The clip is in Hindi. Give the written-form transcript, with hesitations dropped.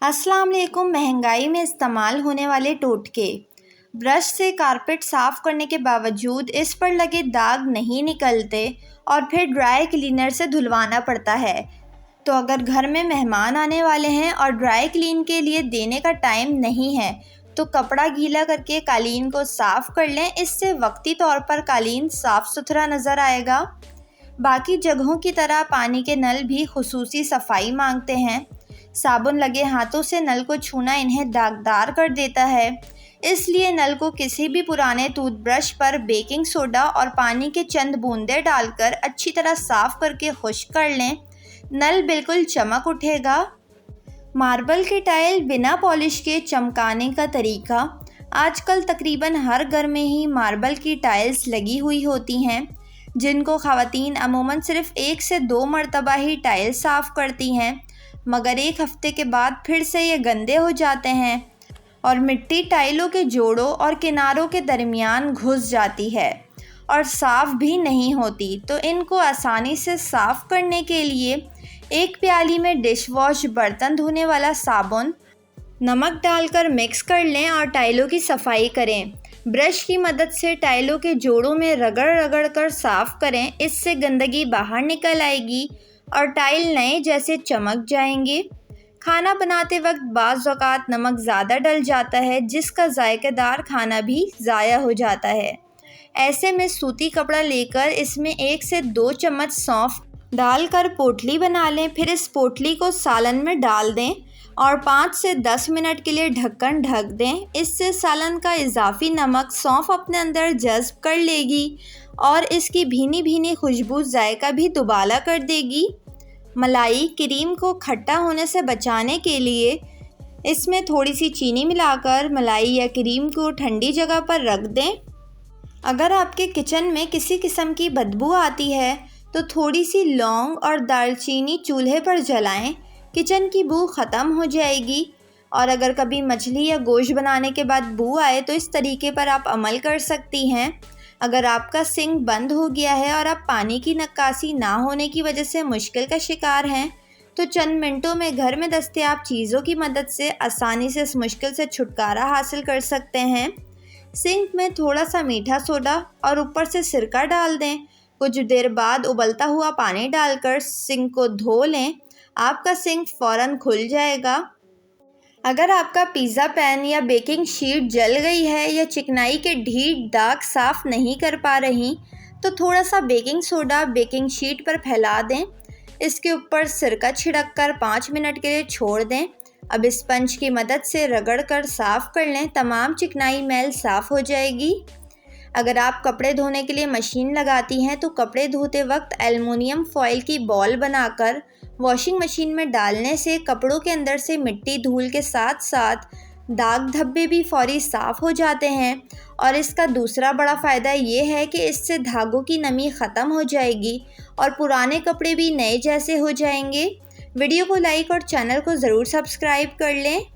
अस्सलाम वालेकुम। महंगाई में इस्तेमाल होने वाले टोटके। ब्रश से कारपेट साफ़ करने के बावजूद इस पर लगे दाग नहीं निकलते और फिर ड्राई क्लीनर से धुलवाना पड़ता है। तो अगर घर में मेहमान आने वाले हैं और ड्राई क्लीन के लिए देने का टाइम नहीं है तो कपड़ा गीला करके कालीन को साफ़ कर लें। इससे वक्ती तौर पर कालीन साफ़ सुथरा नज़र आएगा। बाकी जगहों की तरह पानी के नल भी खुसूसी सफाई मांगते हैं। साबुन लगे हाथों से नल को छूना इन्हें दागदार कर देता है, इसलिए नल को किसी भी पुराने टूथब्रश पर बेकिंग सोडा और पानी के चंद बूंदे डालकर अच्छी तरह साफ़ करके खुश्क कर लें। नल बिल्कुल चमक उठेगा। मार्बल के टाइल बिना पॉलिश के चमकाने का तरीका। आजकल तकरीबन हर घर में ही मार्बल की टाइल्स लगी हुई होती हैं, जिनको ख़वातीन अमूमन सिर्फ़ 1 से 2 मरतबा ही टाइल साफ़ करती हैं, मगर 1 हफ़्ते के बाद फिर से ये गंदे हो जाते हैं और मिट्टी टाइलों के जोड़ों और किनारों के दरमियान घुस जाती है और साफ़ भी नहीं होती। तो इनको आसानी से साफ़ करने के लिए एक प्याली में डिश वॉश बर्तन धोने वाला साबुन, नमक डालकर मिक्स कर लें और टाइलों की सफाई करें। ब्रश की मदद से टाइलों के जोड़ों में रगड़ रगड़ कर साफ़ करें। इससे गंदगी बाहर निकल आएगी और टाइल नए जैसे चमक जाएंगे। खाना बनाते वक्त बाज़ औक़ात नमक ज़्यादा डल जाता है, जिसका जायकेदार खाना भी ज़ाया हो जाता है। ऐसे में सूती कपड़ा लेकर इसमें 1 से 2 चम्मच सौंफ डालकर पोटली बना लें। फिर इस पोटली को सालन में डाल दें और 5 से 10 मिनट के लिए ढक्कन ढक दें। इससे सालन का इजाफी नमक सौंफ अपने अंदर जज़्ब कर लेगी और इसकी भीनी भीनी खुशबू जायका भी दुबाला कर देगी। मलाई क्रीम को खट्टा होने से बचाने के लिए इसमें थोड़ी सी चीनी मिलाकर मलाई या क्रीम को ठंडी जगह पर रख दें। अगर आपके किचन में किसी किस्म की बदबू आती है तो थोड़ी सी लौंग और दालचीनी चूल्हे पर जलाएं, किचन की बू ख़त्म हो जाएगी। और अगर कभी मछली या गोश्त बनाने के बाद बू आए तो इस तरीके पर आप अमल कर सकती हैं। अगर आपका सिंक बंद हो गया है और आप पानी की निकासी ना होने की वजह से मुश्किल का शिकार हैं, तो चंद मिनटों में घर में दस्तयाब चीज़ों की मदद से आसानी से इस मुश्किल से छुटकारा हासिल कर सकते हैं। सिंक में थोड़ा सा मीठा सोडा और ऊपर से सिरका डाल दें। कुछ देर बाद उबलता हुआ पानी डालकर सिंक को धो लें। आपका सिंक फ़ौरन खुल जाएगा। अगर आपका पिज़्ज़ा पैन या बेकिंग शीट जल गई है या चिकनाई के ढीठ दाग साफ़ नहीं कर पा रही, तो थोड़ा सा बेकिंग सोडा बेकिंग शीट पर फैला दें। इसके ऊपर सिरका छिड़क कर 5 मिनट के लिए छोड़ दें। अब स्पंज की मदद से रगड़ कर साफ़ कर लें। तमाम चिकनाई मैल साफ़ हो जाएगी। अगर आप कपड़े धोने के लिए मशीन लगाती हैं तो कपड़े धोते वक्त एल्युमिनियम फॉइल की बॉल बनाकर वॉशिंग मशीन में डालने से कपड़ों के अंदर से मिट्टी धूल के साथ साथ दाग धब्बे भी फौरी साफ़ हो जाते हैं। और इसका दूसरा बड़ा फ़ायदा ये है कि इससे धागों की नमी ख़त्म हो जाएगी और पुराने कपड़े भी नए जैसे हो जाएंगे। वीडियो को लाइक और चैनल को ज़रूर सब्सक्राइब कर लें।